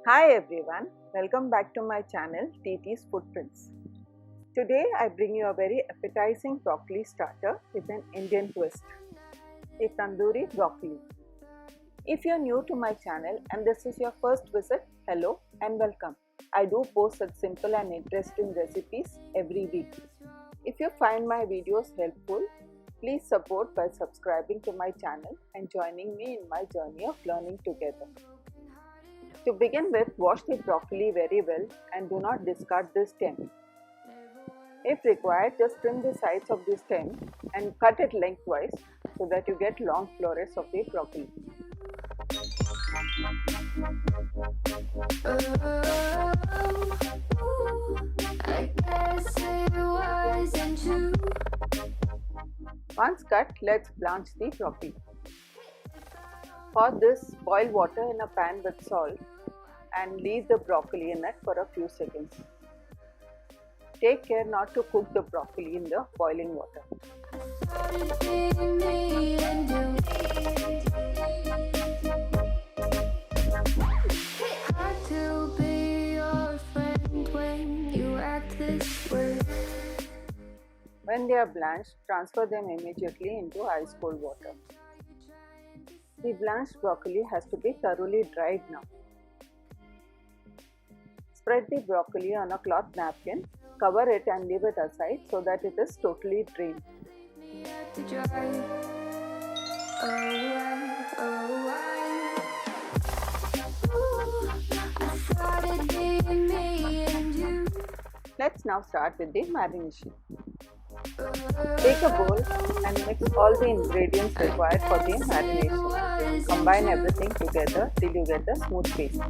Hi everyone, welcome back to my channel TT's Footprints. Today I bring you a very appetizing broccoli starter with an Indian twist, the tandoori broccoli. If you are new to my channel and this is your first visit, hello and welcome. I do post such simple and interesting recipes every week. If you find my videos helpful, please support by subscribing to my channel and joining me in my journey of learning together. To begin with, wash the broccoli very well and do not discard the stem. If required, just trim the sides of the stem and cut it lengthwise so that you get long florets of the broccoli. Once cut, let's blanch the broccoli. For this, boil water in a pan with salt and leave the broccoli in it for a few seconds. Take care not to cook the broccoli in the boiling water. When they are blanched, transfer them immediately into ice cold water. The blanched broccoli has to be thoroughly dried now. Spread the broccoli on a cloth napkin, cover it and leave it aside so that it is totally drained. Let's now start with the marination. Take a bowl and mix all the ingredients required for the marination. Combine everything together till you get a smooth paste.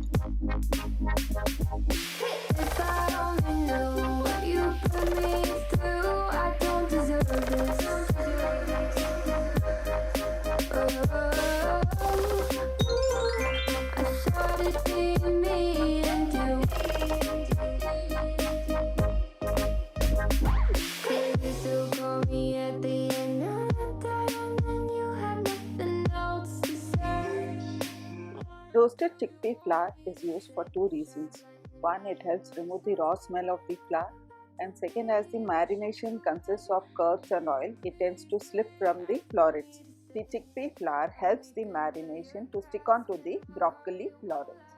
Roasted chickpea flour is used for two reasons. One, it helps remove the raw smell of the flour, and second, as the marination consists of curds and oil, it tends to slip from the florets. The chickpea flour helps the marination to stick onto the broccoli florets.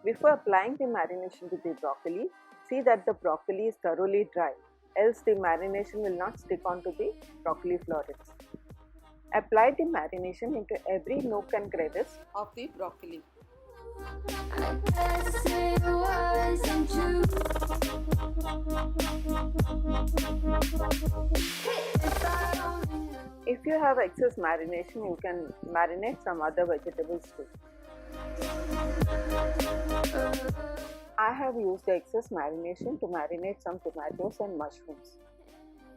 Before applying the marination to the broccoli, see that the broccoli is thoroughly dry, else the marination will not stick onto the broccoli florets. Apply the marination into every nook and crevice of the broccoli. If you have excess marination, you can marinate some other vegetables too. I have used the excess marination to marinate some tomatoes and mushrooms.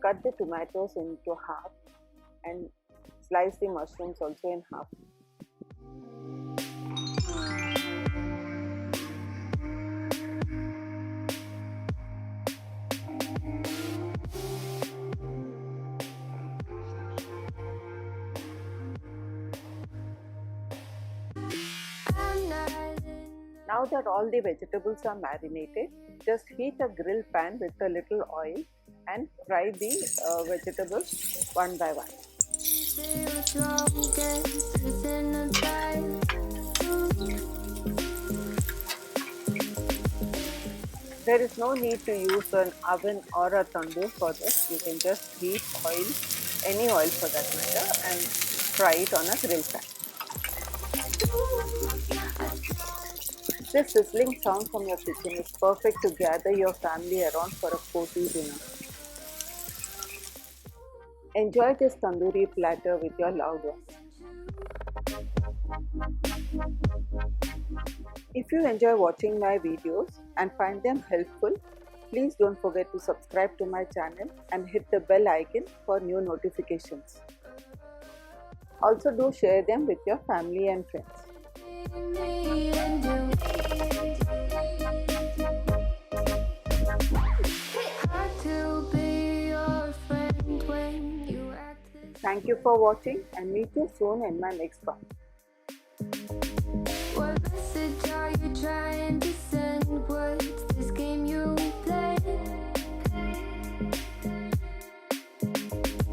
Cut the tomatoes into half and slice the mushrooms also in half. Now that all the vegetables are marinated, just heat a grill pan with a little oil and fry the vegetables one by one. There is no need to use an oven or a tandoor for this. You can just heat oil, any oil for that matter, and fry it on a grill pan. This sizzling sound from your kitchen is perfect to gather your family around for a cozy dinner. Enjoy this tandoori platter with your loved ones. If you enjoy watching my videos and find them helpful, please don't forget to subscribe to my channel and hit the bell icon for new notifications. Also do share them with your family and friends. Thank you for watching and meet you soon in my next one. try